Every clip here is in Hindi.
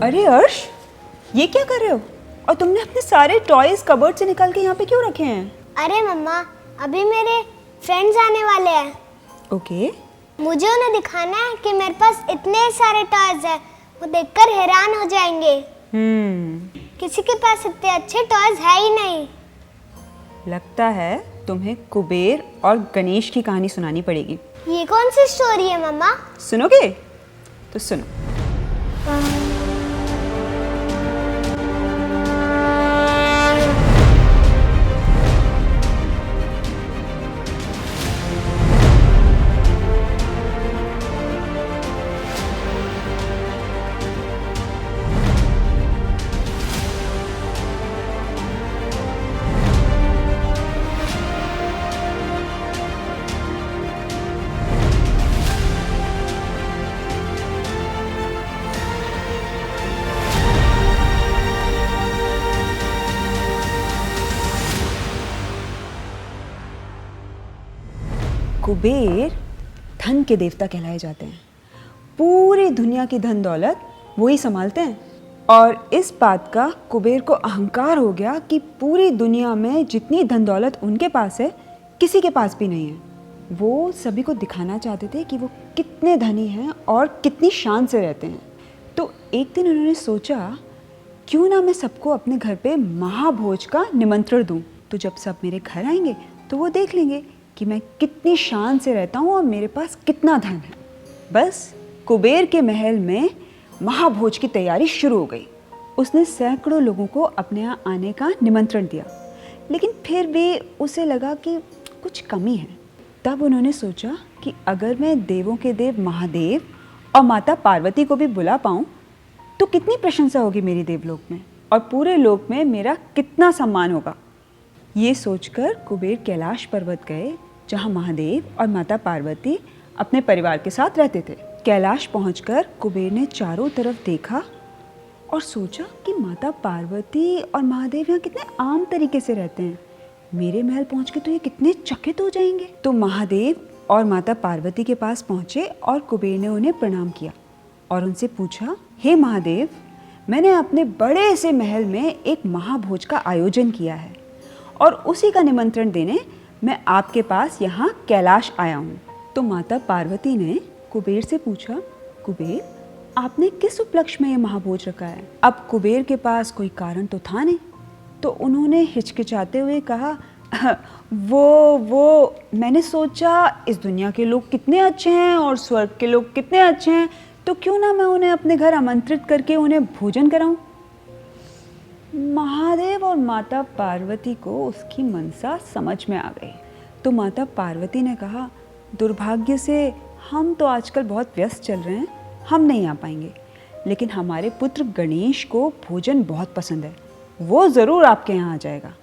अरे अर्श, ये क्या कर रहे हो? और तुमने अपने सारे टॉयज कबर्ड से निकाल के यहाँ पे क्यों रखे हैं? अरे मम्मा, अभी मेरे फ्रेंड्स आने वाले हैं। ओके। मुझे उन्हें दिखाना है कि मेरे पास इतने सारे टॉयज हैं। वो देखकर हैरान हो जाएंगे। किसी के पास इतने अच्छे टॉयज है ही नहीं। लगता है तुम्हें कुबेर और गणेश की कहानी सुनानी पड़ेगी। ये कौन सी स्टोरी है मम्मा? सुनोगे? तो सुनो। कुबेर धन के देवता कहलाए जाते हैं। पूरी दुनिया की धन दौलत वो ही संभालते हैं। और इस बात का कुबेर को अहंकार हो गया कि पूरी दुनिया में जितनी धन दौलत उनके पास है, किसी के पास भी नहीं है। वो सभी को दिखाना चाहते थे कि वो कितने धनी हैं और कितनी शान से रहते हैं। तो एक दिन उन्होंने सोचा, क्यों ना मैं सबको अपने घर पे महाभोज का निमंत्रण दूं। तो जब सब मेरे घर आएंगे तो वो देख लेंगे कि मैं कितनी शान से रहता हूँ और मेरे पास कितना धन है। बस कुबेर के महल में महाभोज की तैयारी शुरू हो गई। उसने सैकड़ों लोगों को अपने यहाँ आने का निमंत्रण दिया, लेकिन फिर भी उसे लगा कि कुछ कमी है। तब उन्होंने सोचा कि अगर मैं देवों के देव महादेव और माता पार्वती को भी बुला पाऊँ तो कितनी प्रशंसा होगी मेरी देवलोक में, और पूरे लोक में मेरा कितना सम्मान होगा। ये सोचकर कुबेर कैलाश पर्वत गए, जहाँ महादेव और माता पार्वती अपने परिवार के साथ रहते थे। कैलाश पहुंचकर कुबेर ने चारों तरफ देखा और सोचा कि माता पार्वती और महादेव यहाँ कितने आम तरीके से रहते हैं, मेरे महल पहुँच के तो ये कितने चकित हो जाएंगे। तो महादेव और माता पार्वती के पास पहुँचे और कुबेर ने उन्हें प्रणाम किया और उनसे पूछा, हे महादेव, मैंने अपने बड़े से महल में एक महाभोज का आयोजन किया है और उसी का निमंत्रण देने मैं आपके पास यहाँ कैलाश आया हूँ। तो माता पार्वती ने कुबेर से पूछा, कुबेर, आपने किस उपलक्ष्य में ये महाभोज रखा है? अब कुबेर के पास कोई कारण तो था नहीं, तो उन्होंने हिचकिचाते हुए कहा, वो मैंने सोचा इस दुनिया के लोग कितने अच्छे हैं और स्वर्ग के लोग कितने अच्छे हैं, तो क्यों ना मैं उन्हें अपने घर आमंत्रित करके उन्हें भोजन कराऊं। महादेव और माता पार्वती को उसकी मनसा समझ में आ गई। तो माता पार्वती ने कहा, दुर्भाग्य से हम तो आजकल बहुत व्यस्त चल रहे हैं, हम नहीं आ पाएंगे, लेकिन हमारे पुत्र गणेश को भोजन बहुत पसंद है, वो ज़रूर आपके यहाँ आ जाएगा।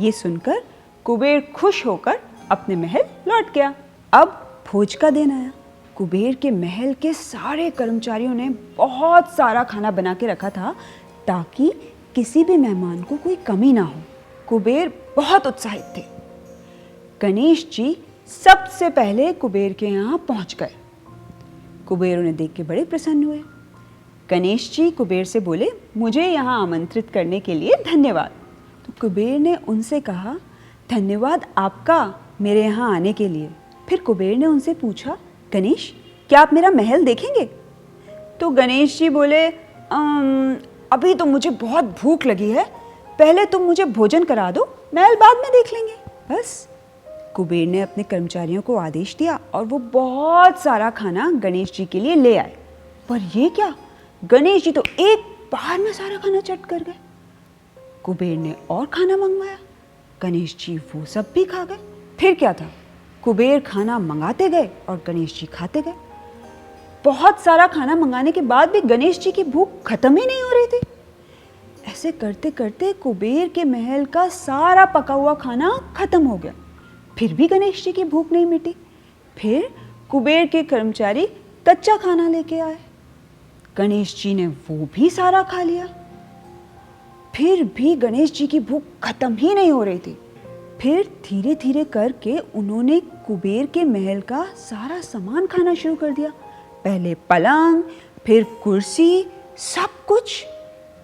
ये सुनकर कुबेर खुश होकर अपने महल लौट गया। अब भोज का दिन आया। कुबेर के महल के सारे कर्मचारियों ने बहुत सारा खाना बना के रखा था ताकि किसी भी मेहमान को कोई कमी ना हो। कुबेर बहुत उत्साहित थे। गणेश जी सबसे पहले कुबेर के यहाँ पहुँच गए। कुबेर उन्हें देख के बड़े प्रसन्न हुए। गणेश जी कुबेर से बोले, मुझे यहाँ आमंत्रित करने के लिए धन्यवाद। तो कुबेर ने उनसे कहा, धन्यवाद आपका मेरे यहाँ आने के लिए। फिर कुबेर ने उनसे पूछा, गणेश, क्या आप मेरा महल देखेंगे? तो गणेश जी बोले, अभी तो मुझे बहुत भूख लगी है, पहले तुम मुझे भोजन करा दो, महल बाद में देख लेंगे। बस कुबेर ने अपने कर्मचारियों को आदेश दिया और वो बहुत सारा खाना गणेश जी के लिए ले आए। पर ये क्या, गणेश जी तो एक बार में सारा खाना चट कर गए। कुबेर ने और खाना मंगवाया, गणेश जी वो सब भी खा गए। फिर क्या था, कुबेर खाना मंगाते गए और गणेश जी खाते गए। बहुत सारा खाना मंगाने के बाद भी गणेश जी की भूख खत्म ही नहीं हो रही थी। ऐसे करते करते कुबेर के महल का सारा पका हुआ खाना खत्म हो गया, फिर भी गणेश जी की भूख नहीं मिटी। फिर कुबेर के कर्मचारी कच्चा खाना लेके आए, गणेश जी ने वो भी सारा खा लिया, फिर भी गणेश जी की भूख खत्म ही नहीं हो रही थी। फिर धीरे धीरे करके उन्होंने कुबेर के महल का सारा सामान खाना शुरू कर दिया। पहले पलंग, फिर कुर्सी, सब कुछ?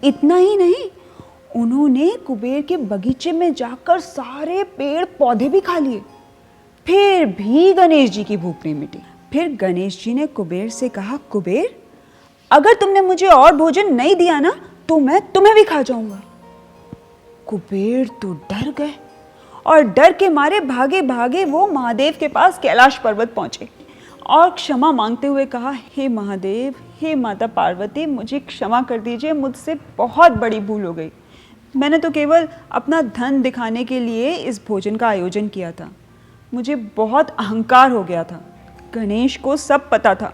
इतना ही नहीं, उन्होंने कुबेर के बगीचे में जाकर सारे पेड़ पौधे भी खा लिए। फिर भी गणेश जी की भूख नहीं मिटी। फिर गणेश जी ने कुबेर से कहा, कुबेर, अगर तुमने मुझे और भोजन नहीं दिया ना तो मैं तुम्हें भी खा जाऊंगा। कुबेर तो डर गए और डर के मारे भागे भागे वो महादेव के पास कैलाश पर्वत पहुंचे और क्षमा मांगते हुए कहा, हे महादेव, हे माता पार्वती, मुझे क्षमा कर दीजिए, मुझसे बहुत बड़ी भूल हो गई। मैंने तो केवल अपना धन दिखाने के लिए इस भोजन का आयोजन किया था। मुझे बहुत अहंकार हो गया था। गणेश को सब पता था।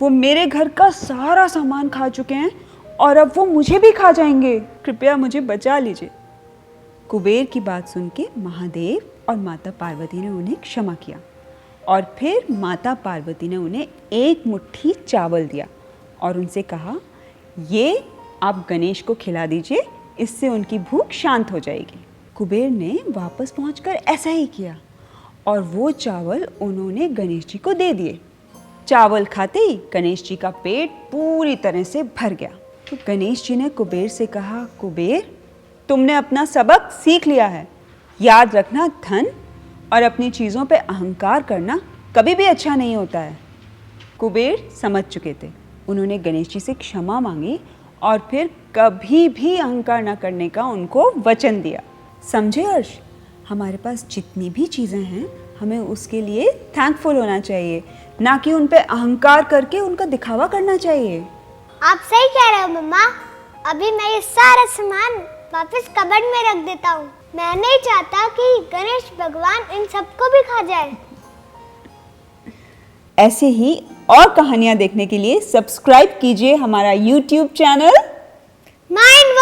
वो मेरे घर का सारा सामान खा चुके हैं और अब वो मुझे भी खा जाएंगे। कृपया मुझे बचा लीजिए। कुबेर की बात सुन के महादेव और माता पार्वती ने उन्हें क्षमा किया और फिर माता पार्वती ने उन्हें एक मुट्ठी चावल दिया और उनसे कहा, ये आप गणेश को खिला दीजिए, इससे उनकी भूख शांत हो जाएगी। कुबेर ने वापस पहुंचकर ऐसा ही किया और वो चावल उन्होंने गणेश जी को दे दिए। चावल खाते ही गणेश जी का पेट पूरी तरह से भर गया। तो गणेश जी ने कुबेर से कहा, कुबेर, तुमने अपना सबक सीख लिया है। याद रखना, धन और अपनी चीज़ों पे अहंकार करना कभी भी अच्छा नहीं होता है। कुबेर समझ चुके थे। उन्होंने गणेश जी से क्षमा मांगी और फिर कभी भी अहंकार न करने का उनको वचन दिया। समझे हर्ष? हमारे पास जितनी भी चीज़ें हैं, हमें उसके लिए थैंकफुल होना चाहिए, ना कि उन पे अहंकार करके उनका दिखावा करना चाहिए। आप सही कह रहे हो मम्मा। अभी मैं ये सारा सामान वापस कबर्ड में रख देता हूँ। मैं नहीं चाहता कि गणेश भगवान इन सबको भी खा जाए। ऐसे ही और कहानियाँ देखने के लिए सब्सक्राइब कीजिए हमारा YouTube चैनल माइंड